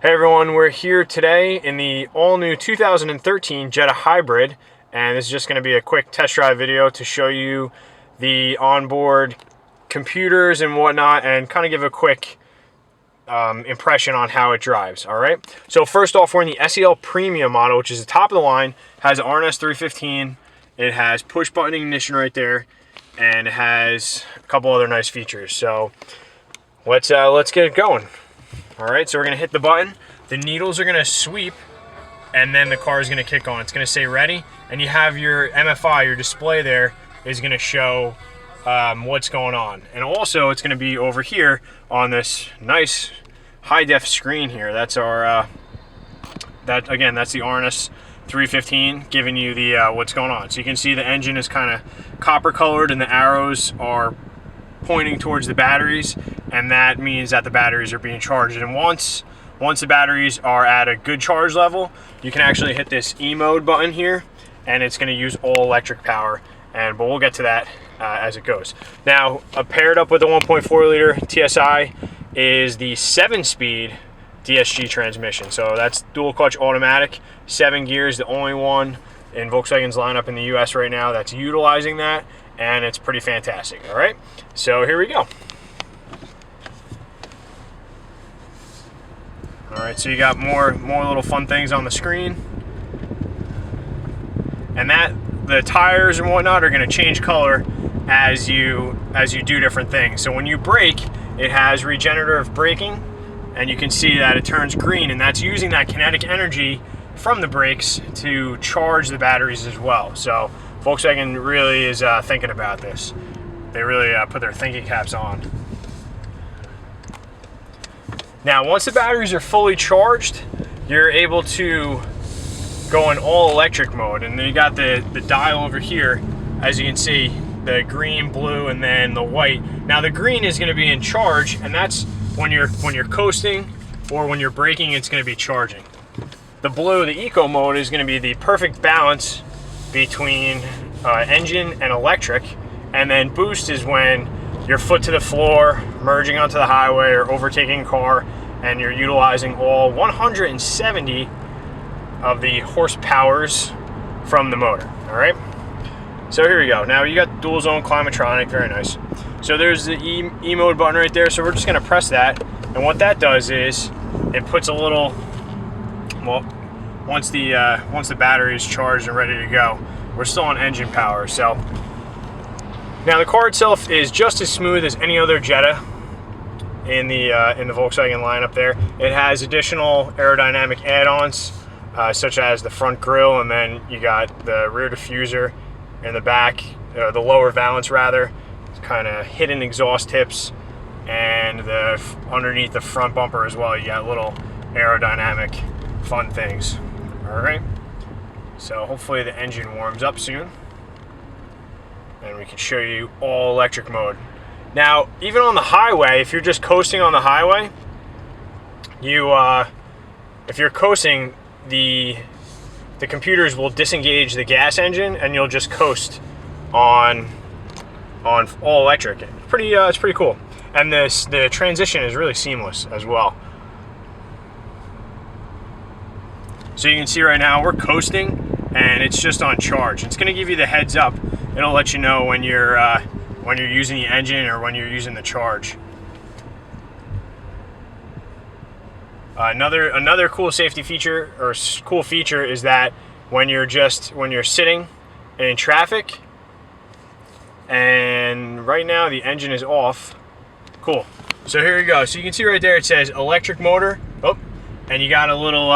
Hey everyone, we're here today in the all-new 2013 Jetta Hybrid, and this is just going to be a quick test drive video to show you the onboard computers and whatnot, and kind of give a quick impression on how it drives. All right. So first off, we're in the SEL Premium model, which is the top of the line. Has RNS 315. It has push button ignition right there, and it has a couple other nice features. So let's get it going. All right, so we're gonna hit the button. The needles are gonna sweep, and then the car is gonna kick on. It's gonna say ready, and you have your MFI, your display there is gonna show what's going on. And also it's gonna be over here on this nice high def screen here. That's our, that's the RNS 315 giving you the what's going on. So you can see the engine is kind of copper colored and the arrows are pointing towards the batteries, and that means that the batteries are being charged. And once the batteries are at a good charge level, you can actually hit this E mode button here, and it's going to use all electric power. But we'll get to that as it goes. Now, paired up with the 1.4 liter TSI is the 7-speed Dsg transmission. So that's dual clutch automatic, 7 gears, the only one in Volkswagen's lineup in the US right now that's utilizing that, and it's pretty fantastic. All right, so here we go. All right, so you got more little fun things on the screen, and that the tires and whatnot are going to change color as you do different things. So when you brake, it has regenerative braking, and you can see that it turns green, and that's using that kinetic energy from the brakes to charge the batteries as well. So Volkswagen really is thinking about this. They really put their thinking caps on. Now, once the batteries are fully charged, you're able to go in all electric mode, and then you got the dial over here, as you can see, the green, blue, and then the white. Now the green is going to be in charge, and that's when you're coasting or when you're braking, it's going to be charging. The blue, the eco mode, is going to be the perfect balance between engine and electric, and then boost is when you're foot to the floor, merging onto the highway or overtaking a car, and you're utilizing all 170 of the horsepowers from the motor. All right, so here we go. Now you got dual zone Climatronic, very nice. So there's the E mode button right there, so we're just gonna press that, and what that does is it puts a little, well, once the battery is charged and ready to go, we're still on engine power. So now the car itself is just as smooth as any other Jetta in the Volkswagen lineup there. It has additional aerodynamic add-ons such as the front grille, and then you got the rear diffuser in the back, the lower valance rather. It's kind of hidden exhaust tips, and underneath the front bumper as well, you got little aerodynamic fun things. All right, so hopefully the engine warms up soon, and we can show you all electric mode. Now, even on the highway, if you're just coasting on the highway, if you're coasting, the computers will disengage the gas engine, and you'll just coast on all electric. It's pretty cool, and the transition is really seamless as well. So you can see right now we're coasting, and it's just on charge. It's going to give you the heads up. It'll let you know when you're using the engine or when you're using the charge. Another cool safety feature or cool feature is that when you're sitting in traffic, and right now the engine is off. Cool. So here you go. So you can see right there it says electric motor. Oh, and you got a little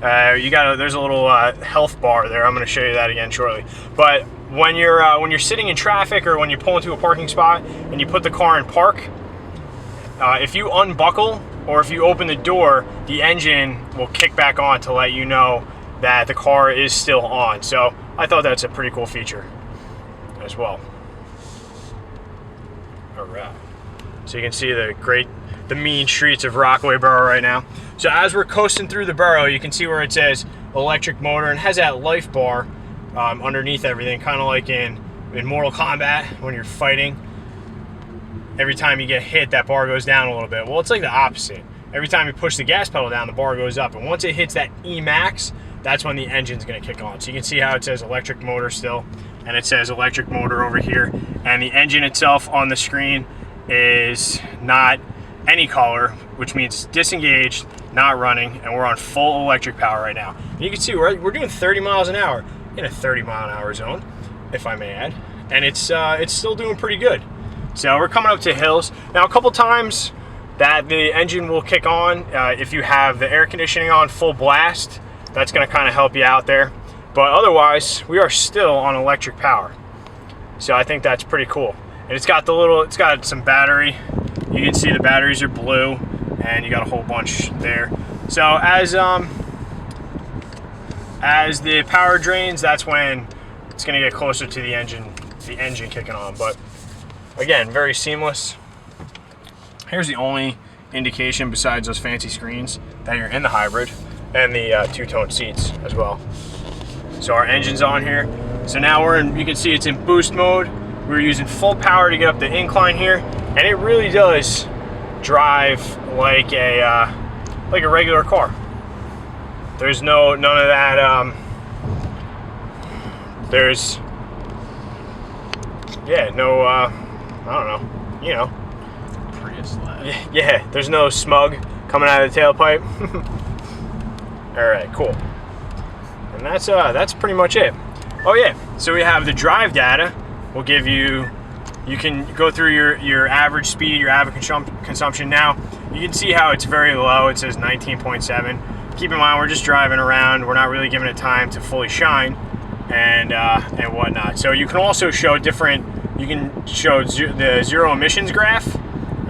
there's a little health bar there. I'm going to show you that again shortly. But when you're sitting in traffic, or when you pull into a parking spot and you put the car in park, if you unbuckle or if you open the door, the engine will kick back on to let you know that the car is still on. So I thought that's a pretty cool feature as well. All right. So you can see the mean streets of Rockaway Borough right now. So as we're coasting through the borough, you can see where it says electric motor, and has that life bar underneath everything, kind of like in Mortal Kombat when you're fighting. every time you get hit, that bar goes down a little bit. Well, it's like the opposite. Every time you push the gas pedal down, the bar goes up. And once it hits that E max, that's when the engine's gonna kick on. So you can see how it says electric motor still, and it says electric motor over here. And the engine itself on the screen is not any color, which means it's disengaged, not running, and we're on full electric power right now. And you can see we're doing 30 miles an hour in a 30-mile-an-hour zone, if I may add, and it's still doing pretty good. So we're coming up to hills. Now, a couple times that the engine will kick on, if you have the air conditioning on full blast, that's gonna kind of help you out there. But otherwise, we are still on electric power. So I think that's pretty cool. And it's got some battery. You can see the batteries are blue, and you got a whole bunch there. So as the power drains, that's when it's gonna get closer to the engine kicking on. But again, very seamless. Here's the only indication besides those fancy screens that you're in the hybrid, and the two-tone seats as well. So our engine's on here. So now you can see it's in boost mode. We're using full power to get up the incline here, and it really does drive like a regular car. There's none of that. I don't know. You know. Prius lag. Yeah. There's no smug coming out of the tailpipe. All right. Cool. And that's pretty much it. Oh yeah. So we have the drive data. Will give you can go through your average speed, your average consumption. Now you can see how it's very low. It says 19.7. Keep in mind, we're just driving around. We're not really giving it time to fully shine and whatnot. So you can also show different. You can show the zero emissions graph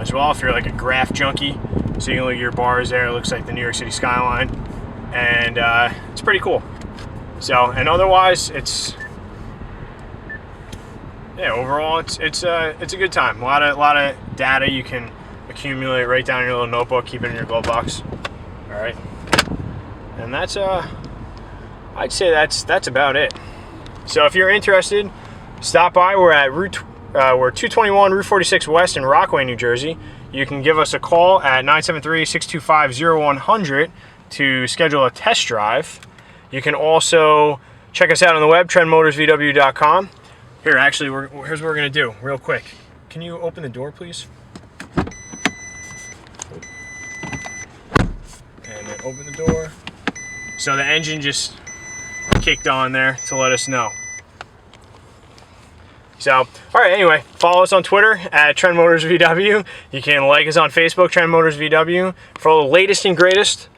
as well if you're like a graph junkie. So you can look at your bars there. It looks like the New York City skyline, and it's pretty cool. So, and otherwise, overall, it's a good time. A lot of data you can accumulate right down in your little notebook, keep it in your glove box. All right, and that's I'd say that's about it. So if you're interested, stop by. We're at we're 221 Route 46 West in Rockaway, New Jersey. You can give us a call at 973-625-0100 to schedule a test drive. You can also check us out on the web, trendmotorsvw.com. Here, actually, here's what we're gonna do real quick. Can you open the door, please? And then open the door. So the engine just kicked on there to let us know. So, all right, anyway, follow us on Twitter at TrendMotorsVW. You can like us on Facebook, TrendMotorsVW, for all the latest and greatest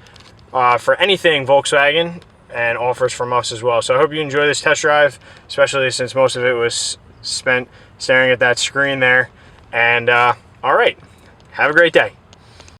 for anything Volkswagen, and offers from us as well. So I hope you enjoy this test drive, especially since most of it was spent staring at that screen there. And all right, have a great day.